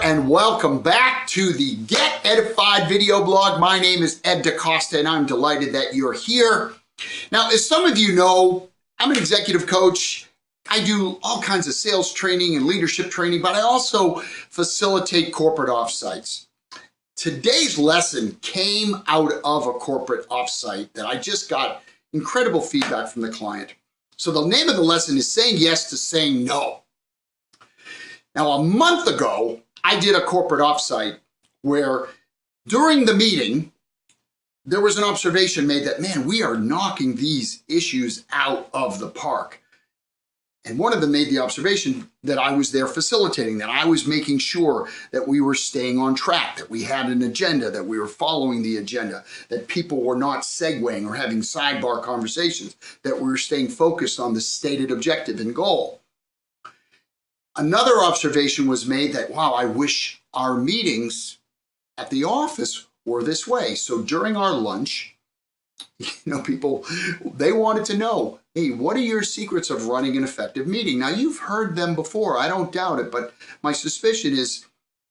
and welcome back to the Get Edified video blog. My name is Ed Decosta and I'm delighted that you're here. Now, as some of you know, I'm an executive coach. I do all kinds of sales training and leadership training, but I also facilitate corporate offsites. Today's lesson came out of a corporate offsite that I just got incredible feedback from the client. So the name of the lesson is Saying Yes to Saying No. Now, a month ago, I did a corporate offsite where during the meeting, there was an observation made that, man, we are knocking these issues out of the park. And one of them made the observation that I was there facilitating, that I was making sure that we were staying on track, that we had an agenda, that we were following the agenda, that people were not segueing or having sidebar conversations, that we were staying focused on the stated objective and goal. Another observation was made that, wow, I wish our meetings at the office were this way. So during our lunch, people, they wanted to know, hey, what are your secrets of running an effective meeting? Now, you've heard them before. I don't doubt it, but my suspicion is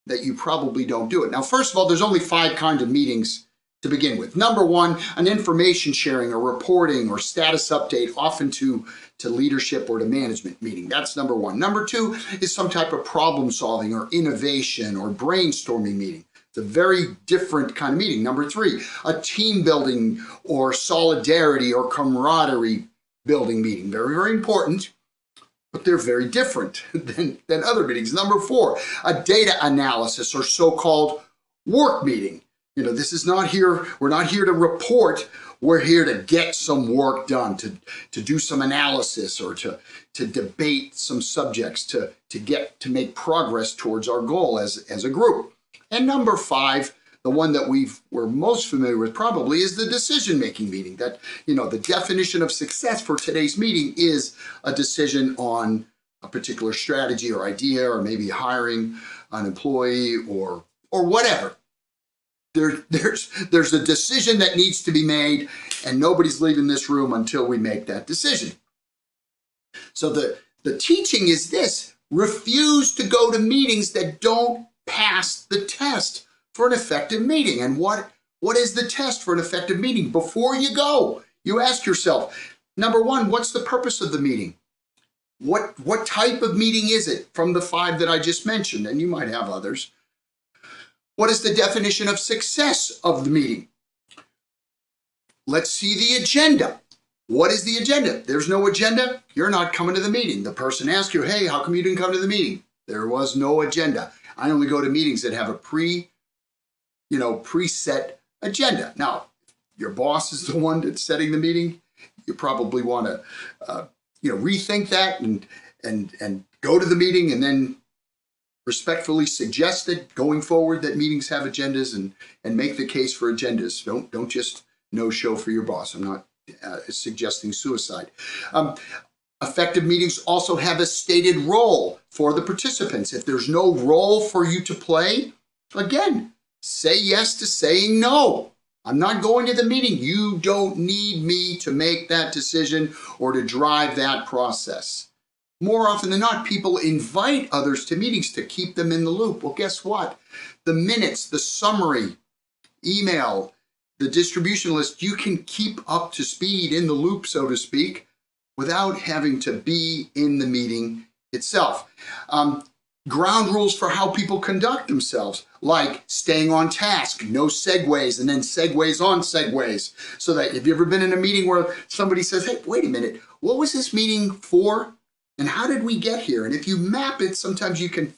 that you probably don't do it. Now, first of all, there's only 5 kinds of meetings to begin with. Number 1, an information sharing or reporting or status update, often to leadership or to management meeting. That's number 1. Number 2 is some type of problem solving or innovation or brainstorming meeting. It's a very different kind of meeting. Number 3, a team building or solidarity or camaraderie building meeting. Very, very important, but they're very different than other meetings. Number 4, a data analysis or so-called work meeting. This is not here, we're not here to report, we're here to get some work done, to do some analysis or to debate some subjects, to make progress towards our goal as a group. And number 5, the one that we're most familiar with probably is the decision-making meeting. That, the definition of success for today's meeting is a decision on a particular strategy or idea, or maybe hiring an employee or whatever. There's a decision that needs to be made, and nobody's leaving this room until we make that decision. So the teaching is this: refuse to go to meetings that don't pass the test for an effective meeting. And what is the test for an effective meeting? Before you go, you ask yourself, number 1, what's the purpose of the meeting? What type of meeting is it from the 5 that I just mentioned? And you might have others. What is the definition of success of the meeting? Let's see the agenda. What is the agenda? There's no agenda, you're not coming to the meeting. The person asks you, hey, how come you didn't come to the meeting? There was no agenda. I only go to meetings that have a preset agenda. Now, your boss is the one that's setting the meeting. You probably want to, rethink that and go to the meeting and then respectfully suggest that going forward that meetings have agendas and make the case for agendas. Don't just no-show for your boss. I'm not suggesting suicide. Effective meetings also have a stated role for the participants. If there's no role for you to play, again, say yes to saying no. I'm not going to the meeting. You don't need me to make that decision or to drive that process. More often than not, people invite others to meetings to keep them in the loop. Well, guess what? The minutes, the summary, email, the distribution list, you can keep up to speed in the loop, so to speak, without having to be in the meeting itself. Ground rules for how people conduct themselves, like staying on task, no segues, and then segues on segues. So that if you've ever been in a meeting where somebody says, hey, wait a minute, what was this meeting for? And how did we get here? And if you map it, sometimes you can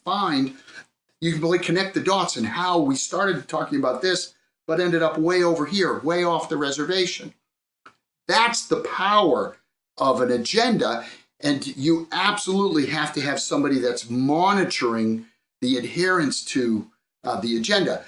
really connect the dots and how we started talking about this, but ended up way over here, way off the reservation. That's the power of an agenda. And you absolutely have to have somebody that's monitoring the adherence to the agenda.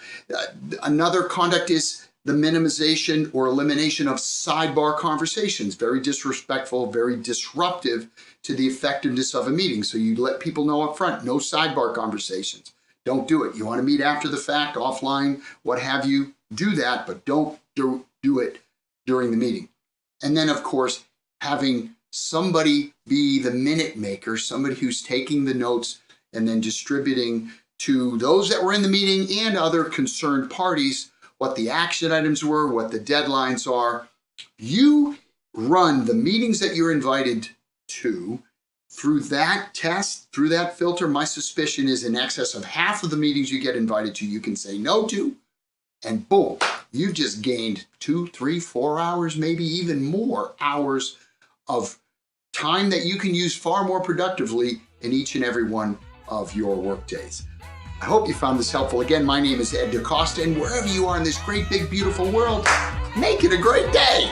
Another conduct is the minimization or elimination of sidebar conversations. Very disrespectful, very disruptive to the effectiveness of a meeting. So you let people know up front, no sidebar conversations. Don't do it. You want to meet after the fact, offline, what have you, do that, but don't do it during the meeting. And then, of course, having somebody be the minute maker, somebody who's taking the notes and then distributing to those that were in the meeting and other concerned parties what the action items were, what the deadlines are. You run the meetings that you're invited to through that test, through that filter. My suspicion is in excess of half of the meetings you get invited to, you can say no to, and boom, you've just gained 2, 3, 4 hours, maybe even more hours of time that you can use far more productively in each and every one of your work days. I hope you found this helpful. Again, my name is Ed Decosta, and wherever you are in this great, big, beautiful world, make it a great day.